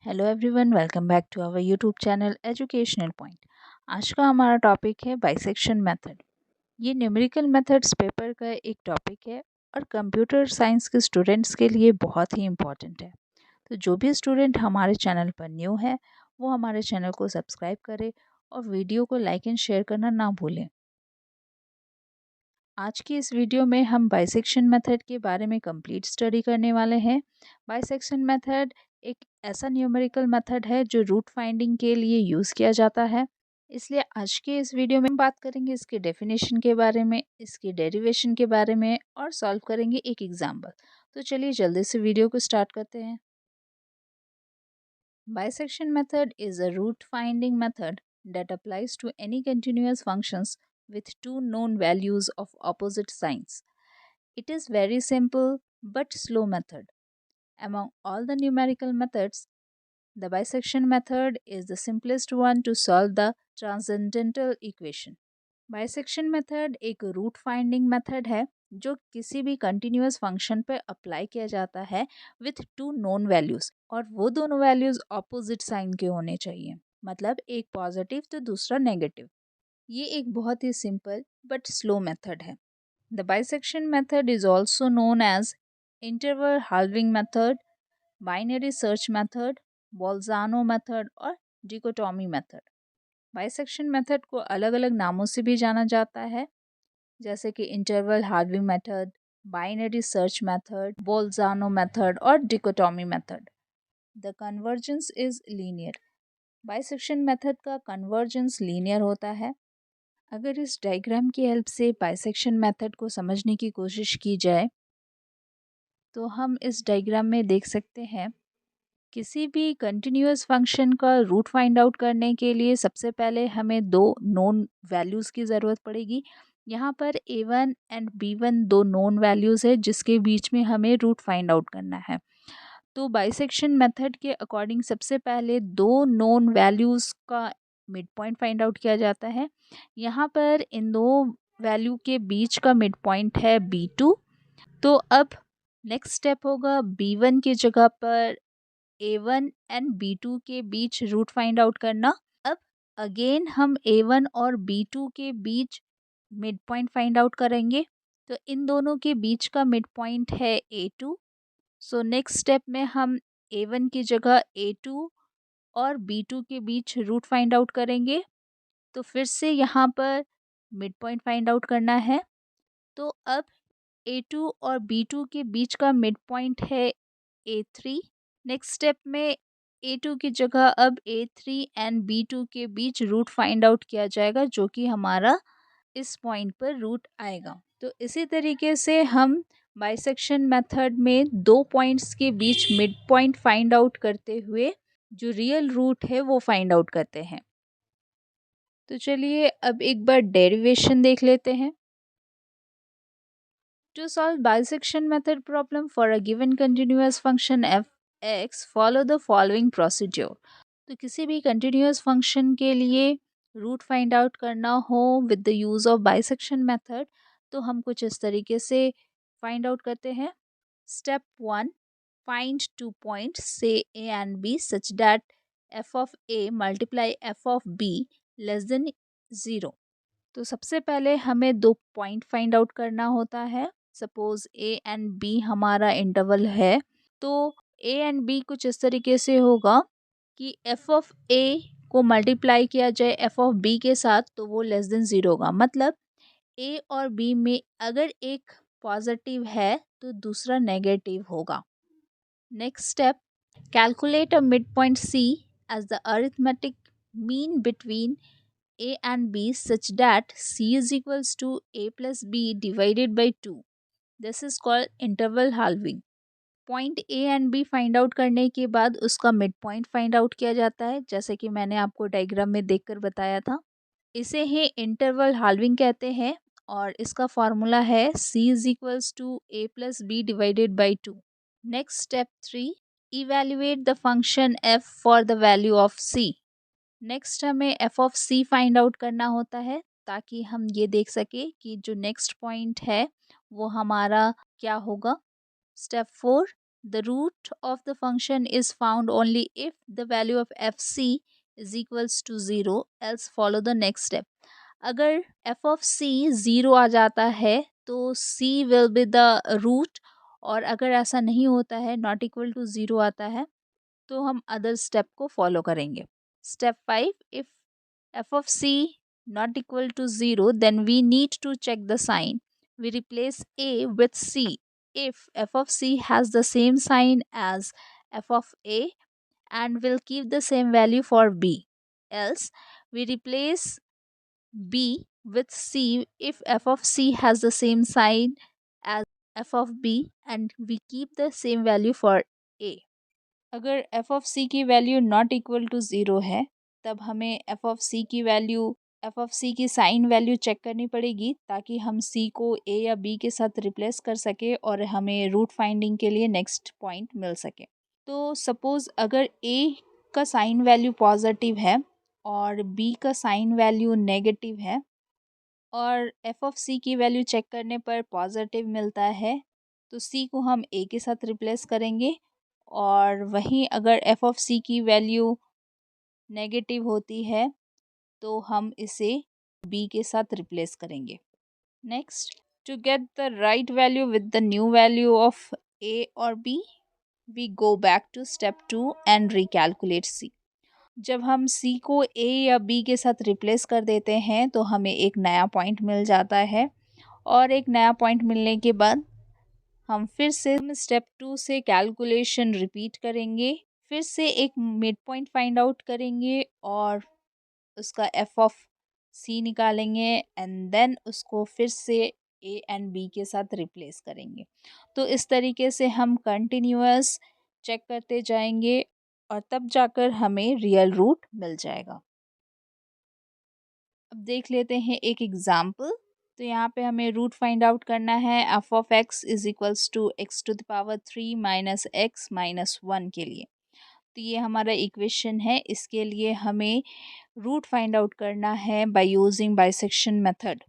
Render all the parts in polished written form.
Hello everyone, welcome back to our YouTube channel educational point. आज का हमारा topic है बाइसेक्शन मेथड। ये न्यूमेरिकल मेथड्स पेपर का एक टॉपिक है और कंप्यूटर साइंस के स्टूडेंट्स के लिए बहुत ही इम्पॉर्टेंट है। तो जो भी स्टूडेंट हमारे चैनल पर न्यू है वो हमारे चैनल को सब्सक्राइब करे और वीडियो को लाइक एंड शेयर करना ना भूलें। आज की इस वीडियो में हम बाइसेक्शन मेथड के बारे में कंप्लीट स्टडी करने वाले हैं। बाइसेक्शन मेथड एक ऐसा न्यूमेरिकल मेथड है जो रूट फाइंडिंग के लिए यूज़ किया जाता है। इसलिए आज के इस वीडियो में हम बात करेंगे इसके डेफिनेशन के बारे में, इसके डेरिवेशन के बारे में और सॉल्व करेंगे एक एग्जाम्पल। तो चलिए जल्दी से वीडियो को स्टार्ट करते हैं। Bisection method is a root finding method that applies to any continuous functions with two known values of opposite signs. It is very simple but slow method. Among all the numerical methods, the bisection method is the simplest one to solve the transcendental equation. Bisection method एक root finding method है जो किसी भी continuous function पे apply किया जाता है with to known values, और वो दोनों वैल्यूज ऑपोजिट साइन के होने चाहिए। मतलब एक पॉजिटिव तो दूसरा नेगेटिव। ये एक बहुत ही सिंपल बट स्लो मेथड है। The bisection method is also known as interval halving method, binary search method, Bolzano method और डिकोटॉमी मेथड। बाइसेक्शन मेथड को अलग अलग नामों से भी जाना जाता है, जैसे कि interval halving method, binary search method, Bolzano method और dichotomy method. The convergence is linear. Bisection method का कन्वर्जेंस लीनियर होता है। अगर इस डायग्राम की हेल्प से बाइसेक्शन मेथड को समझने की कोशिश की जाए तो हम इस डायग्राम में देख सकते हैं किसी भी कंटिन्यूअस फंक्शन का रूट फाइंड आउट करने के लिए सबसे पहले हमें दो नोन वैल्यूज़ की ज़रूरत पड़ेगी। यहाँ पर a1 एंड b1 दो नोन वैल्यूज़ है जिसके बीच में हमें रूट फाइंड आउट करना है। तो बाइसेक्शन मेथड के अकॉर्डिंग सबसे पहले दो नोन वैल्यूज़ का मिड पॉइंट फाइंड आउट किया जाता है। यहाँ पर इन दो वैल्यू के बीच का मिड पॉइंट है b2। तो अब नेक्स्ट स्टेप होगा b1 की जगह पर a1 एंड b2 के बीच रूट फाइंड आउट करना। अब अगेन हम a1 और b2 के बीच मिड पॉइंट फाइंड आउट करेंगे। तो इन दोनों के बीच का मिड पॉइंट है a2। सो नेक्स्ट स्टेप में हम a1 की जगह a2 और b2 के बीच रूट फाइंड आउट करेंगे। तो फिर से यहाँ पर मिड पॉइंट फाइंड आउट करना है। तो अब a2 और b2 के बीच का मिड पॉइंट है a3। नेक्स्ट स्टेप में a2 की जगह अब a3 एंड b2 के बीच रूट फाइंड आउट किया जाएगा, जो कि हमारा इस पॉइंट पर रूट आएगा। तो इसी तरीके से हम बाइसेक्शन मेथड में दो पॉइंट्स के बीच मिड पॉइंट फाइंड आउट करते हुए जो रियल रूट है वो फाइंड आउट करते हैं। तो चलिए अब एक बार डेरिवेशन देख लेते हैं। To solve bisection method problem for a given continuous function f(x), follow the following procedure। तो किसी भी continuous function के लिए रूट फाइंड आउट करना हो with the use of bisection method तो हम कुछ इस तरीके से फाइंड आउट करते हैं। स्टेप 1, फाइंड टू पॉइंट्स से a and b such that f of a multiply f of b less than 0। तो सबसे पहले हमें दो पॉइंट फाइंड आउट करना होता है। सपोज a एंड b हमारा इंटरवल है, तो a एंड b कुछ इस तरीके से होगा कि f ऑफ a को मल्टीप्लाई किया जाए f ऑफ b के साथ तो वो लेस देन 0 होगा। मतलब a और b में अगर एक पॉजिटिव है तो दूसरा नेगेटिव होगा। Next step, calculate a mid point c as the arithmetic mean between a and b such that c is equals to a plus b divided by 2. This is called interval halving. Point a and b find out करने के बाद उसका mid point find out किया जाता है, जैसे कि मैंने आपको डायग्राम में देखकर बताया था। इसे ही इंटरवल हाल्विंग कहते हैं और इसका फॉर्मूला है c is equals to a plus b divided by 2। Next step 3, evaluate the function f for the value of c। Next हमें F of C find out करना होता है ताकि हम ये देख सके कि जो नेक्स्ट पॉइंट है वो हमारा क्या होगा। Step 4, The root of the function is found only if the value of fc is equals to 0, else follow the next step. अगर f of c 0 आ जाता है तो c will be the root, और अगर ऐसा नहीं होता है, नॉट इक्वल टू 0 आता है, तो हम अदर स्टेप को फॉलो करेंगे. Step 5, if f of c not equal to 0, then we need to check the sign. We replace a with c. If f of c has the same sign as f of a, and will keep the same value for b. Else, we replace b with c if f of c has the same sign as f of b and we keep the same value for a. अगर f of c की value not equal to zero है, तब हमें F of सी की sine value check करनी पड़ेगी, ताकि हम c को a या b के साथ रिप्लेस कर सके और हमें रूट फाइंडिंग के लिए नेक्स्ट पॉइंट मिल सके. तो सपोज़ अगर a का साइन वैल्यू पॉजिटिव है और b का साइन वैल्यू नेगेटिव है, और एफ ऑफ सी की वैल्यू चेक करने पर पॉजिटिव मिलता है, तो सी को हम ए के साथ रिप्लेस करेंगे, और वहीं अगर एफ ऑफ सी की वैल्यू नेगेटिव होती है तो हम इसे बी के साथ रिप्लेस करेंगे. Next, to get the right value with the new value of A और B, we go back to step 2 and recalculate C. जब हम c को a या b के साथ रिप्लेस कर देते हैं तो हमें एक नया पॉइंट मिल जाता है, और एक नया पॉइंट मिलने के बाद हम फिर से स्टेप 2 से कैलकुलेशन रिपीट करेंगे, फिर से एक मिड पॉइंट फाइंड आउट करेंगे और उसका f ऑफ c निकालेंगे, एंड देन उसको फिर से a एंड b के साथ रिप्लेस करेंगे. तो इस तरीके से हम कंटिन्यूअस चेक करते जाएंगे और तब जाकर हमें रियल रूट मिल जाएगा. अब देख लेते हैं एक एग्जाम्पल. तो यहाँ पे हमें रूट फाइंड आउट करना है f of x is equals to x to the power 3 minus x minus 1 के लिए. तो ये हमारा इक्वेशन है. इसके लिए हमें रूट फाइंड आउट करना है by using bisection method.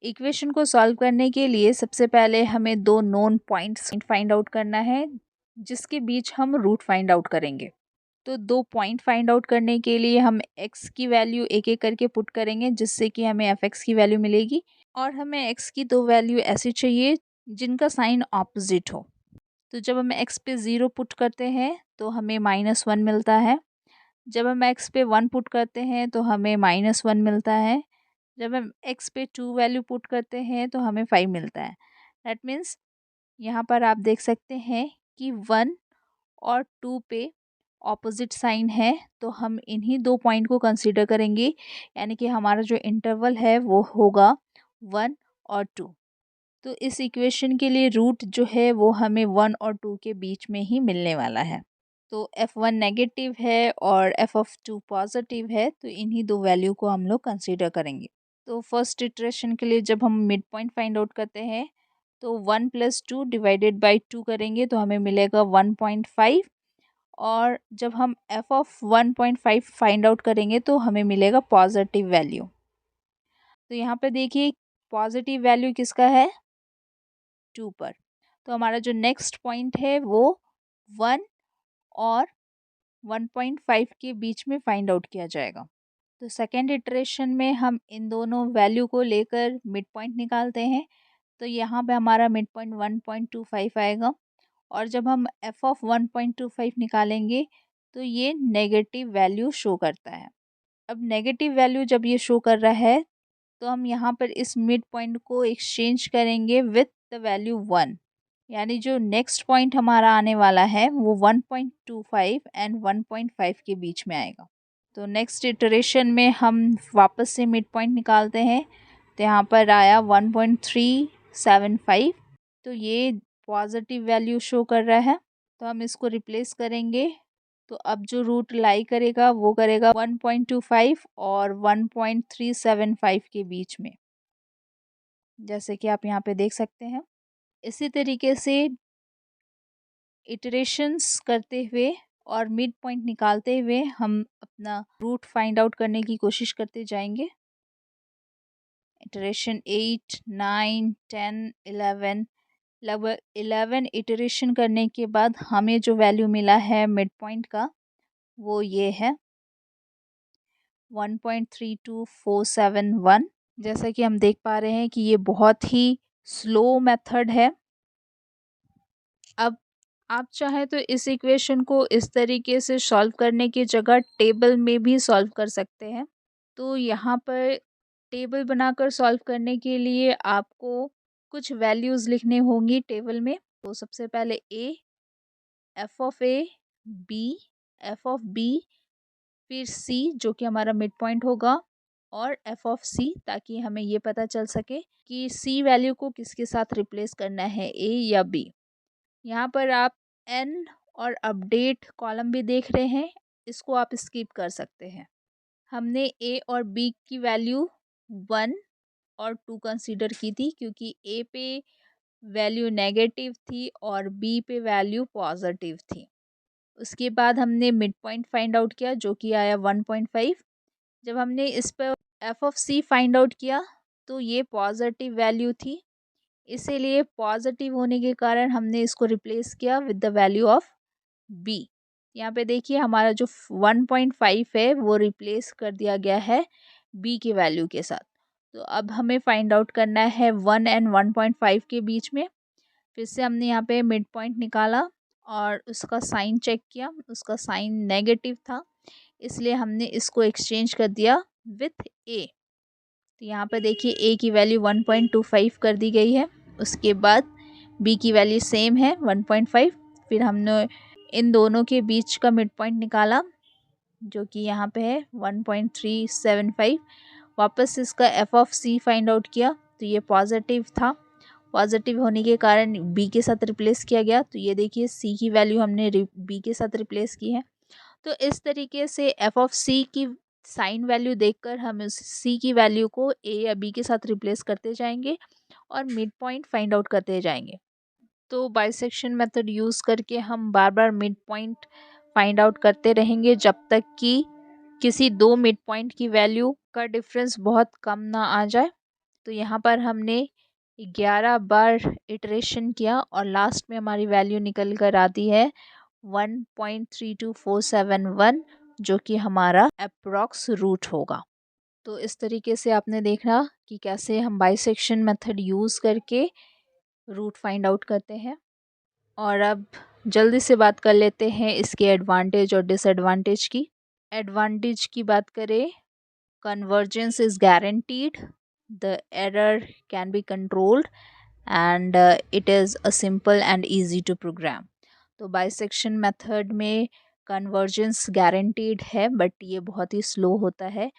Equation को सॉल्व करने के लिए सबसे पहले हमें दो नोन पॉइंट्स फाइंड आउट करना है, जिसके बीच हम रूट फाइंड आउट करेंगे. तो दो पॉइंट फाइंड आउट करने के लिए हम x की वैल्यू एक एक करके पुट करेंगे, जिससे कि हमें f(x) की वैल्यू मिलेगी, और हमें x की दो वैल्यू ऐसी चाहिए जिनका साइन ऑपोजिट हो. तो जब हम x पे 0 पुट करते हैं तो हमें -1 मिलता है. जब हम x पे 1 पुट करते हैं तो हमें -1 मिलता है. जब हम x पे 2 वैल्यू पुट करते हैं तो हमें 5 मिलता है. दैट मीन्स यहाँ पर आप देख सकते हैं कि 1 और 2 पे ऑपोजिट साइन है, तो हम इन्हीं दो पॉइंट को कंसीडर करेंगे, यानी कि हमारा जो इंटरवल है वो होगा 1 और 2. तो इस इक्वेशन के लिए रूट जो है वो हमें 1 और 2 के बीच में ही मिलने वाला है. तो f1 नेगेटिव है और f ऑफ 2 पॉजिटिव है, तो इन्हीं दो वैल्यू को हम लोग कंसीडर करेंगे. तो फर्स्ट इटरेशन के लिए जब हम मिड पॉइंट फाइंड आउट करते हैं तो 1 + 2 डिवाइडेड बाई 2 करेंगे तो हमें मिलेगा 1.5, और जब हम f ऑफ 1.5 फाइंड आउट करेंगे तो हमें मिलेगा पॉजिटिव वैल्यू. तो यहाँ पे देखिए पॉजिटिव वैल्यू किसका है, 2 पर. तो हमारा जो नेक्स्ट पॉइंट है वो 1 और 1.5 के बीच में फाइंड आउट किया जाएगा. तो सेकेंड इटरेशन में हम इन दोनों वैल्यू को लेकर मिड पॉइंट निकालते हैं. तो यहाँ पे हमारा मिड पॉइंट 1.25 आएगा, और जब हम f ऑफ 1.25 निकालेंगे तो ये नेगेटिव वैल्यू शो करता है. अब नेगेटिव वैल्यू जब ये शो कर रहा है तो हम यहाँ पर इस मिड पॉइंट को एक्सचेंज करेंगे विथ द वैल्यू 1, यानी जो नेक्स्ट पॉइंट हमारा आने वाला है वो 1.25 एंड 1.5 के बीच में आएगा. तो नेक्स्ट इटरेशन में हम वापस से मिड पॉइंट निकालते हैं. तो यहाँ पर आया 1.375, तो ये पॉजिटिव वैल्यू शो कर रहा है. तो हम इसको रिप्लेस करेंगे, तो अब जो रूट लाई करेगा वो करेगा 1.25 और 1.375 के बीच में, जैसे कि आप यहाँ पे देख सकते हैं. इसी तरीके से इटरेशंस करते हुए और मिड पॉइंट निकालते हुए हम अपना रूट फाइंड आउट करने की कोशिश करते जाएंगे. इटरेशन 8, 9, 10, 11 लगभग 11 इटरेशन करने के बाद हमें जो वैल्यू मिला है मिड पॉइंट का वो ये है 1.32471। जैसा कि हम देख पा रहे हैं कि ये बहुत ही स्लो मेथड है। अब आप चाहें तो इस इक्वेशन को इस तरीके से सॉल्व करने की जगह टेबल में भी सॉल्व कर सकते हैं। तो यहाँ पर टेबल बनाकर सॉल्व करने के लिए आपको कुछ वैल्यूज़ लिखने होंगी टेबल में। तो सबसे पहले A, F of A, B, F of B, फिर सी जो कि हमारा मिड पॉइंट होगा, और एफ ऑफ सी, ताकि हमें ये पता चल सके कि सी वैल्यू को किसके साथ रिप्लेस करना है, ए या बी। यहाँ पर आप एन और अपडेट कॉलम भी देख रहे हैं, इसको आप स्किप कर सकते हैं। हमने ए और बी की वैल्यू 1 और 2 कंसीडर की थी, क्योंकि ए पे वैल्यू नेगेटिव थी और बी पे वैल्यू पॉजिटिव थी। उसके बाद हमने मिड पॉइंट फाइंड आउट किया जो कि आया 1.5। जब हमने इस पर F of C find out किया तो ये पॉजिटिव वैल्यू थी, इसीलिए पॉजिटिव होने के कारण हमने इसको रिप्लेस किया with the value of B. यहाँ पे देखिए हमारा जो 1.5 है वो रिप्लेस कर दिया गया है बी के वैल्यू के साथ। तो अब हमें फाइंड आउट करना है 1 एंड 1.5 के बीच में। फिर से हमने यहाँ पे मिड पॉइंट निकाला और उसका साइन चेक किया, उसका साइन नेगेटिव था, इसलिए हमने इसको एक्सचेंज कर दिया विथ ए। तो यहाँ पर देखिए ए की वैल्यू 1.25 कर दी गई है। उसके बाद बी की वैल्यू सेम है 1.5। फिर हमने इन दोनों के बीच का मिड पॉइंट निकाला जो कि यहाँ पे है 1.375। वापस इसका F of C find out किया तो ये पॉजिटिव था, पॉजिटिव होने के कारण बी के साथ रिप्लेस किया गया। तो ये देखिए सी की वैल्यू हमने बी के साथ रिप्लेस की है। तो इस तरीके से एफ ऑफ सी की साइन वैल्यू देखकर हम उस सी की वैल्यू को ए या बी के साथ रिप्लेस करते जाएंगे और मिड पॉइंट फाइंड आउट करते जाएंगे। तो बाइसेक्शन मेथड यूज़ करके हम बार बार मिड पॉइंट फाइंड आउट करते रहेंगे जब तक कि किसी दो मिड पॉइंट की वैल्यू का डिफरेंस बहुत कम ना आ जाए। तो यहाँ पर हमने 11 बार इटरेशन किया और लास्ट में हमारी वैल्यू निकल कर आती है 1.32471 जो कि हमारा अप्रॉक्स रूट होगा। तो इस तरीके से आपने देखा कि कैसे हम बाइसेक्शन मेथड यूज़ करके रूट फाइंड आउट करते हैं। और अब जल्दी से बात कर लेते हैं इसके एडवांटेज और डिसएडवांटेज की। एडवांटेज की बात करें, convergence is guaranteed, the error can be controlled, and it is a simple and easy to program। तो बाइसेक्शन मेथड में कन्वर्जेंस गारंटीड है बट ये बहुत ही स्लो होता है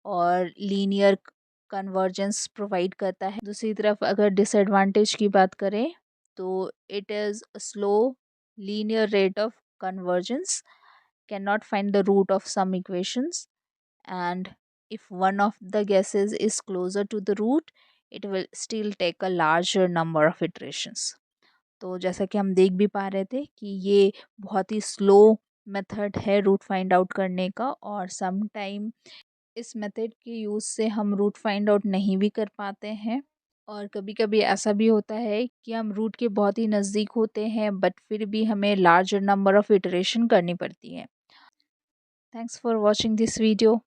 और लीनियर कन्वर्जेंस प्रोवाइड करता है। दूसरी तरफ अगर डिसएडवांटेज की बात करें तो it is a slow linear rate of convergence, can not find the root of some equations, and if one of the guesses is closer to the root it will still take a larger number of iterations। तो जैसा कि हम देख भी पा रहे थे कि ये बहुत ही स्लो मेथड है रूट फाइंड आउट करने का, और सम टाइम इस मेथड के यूज़ से हम रूट फाइंड आउट नहीं भी कर पाते हैं, और कभी कभी ऐसा भी होता है कि हम रूट के बहुत ही नज़दीक होते हैं बट फिर भी हमें लार्जर नंबर ऑफ इटरेशन करनी पड़ती है। Thanks for watching this video.